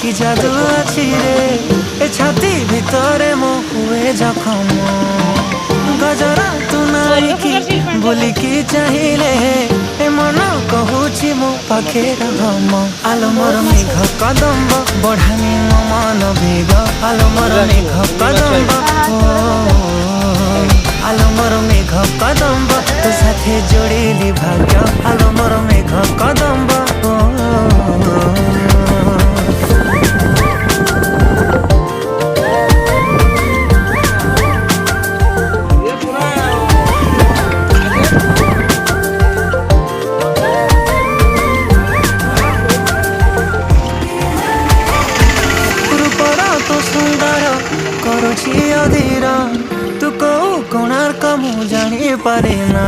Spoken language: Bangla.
কি জাদু আছে রে এ ছাতি ভিতরে মো হুয়ে জখম গজরা তু নাই কি বলি কি চাহিলে এ মন কহুছি মো পাখে রহম আলো মোর মেঘ কদম্ব বঢ়ানি মো মন বেগ আলো মোর মেঘ কদম্ব আলো মোর মেঘ কদম্ব তো সাথে জোড়িলি ভাগ্য আলো মোর মেঘ কদম্ব तो सुंदर करुछि अधीर तू कौ कोणार्क मु जानी पारे ना।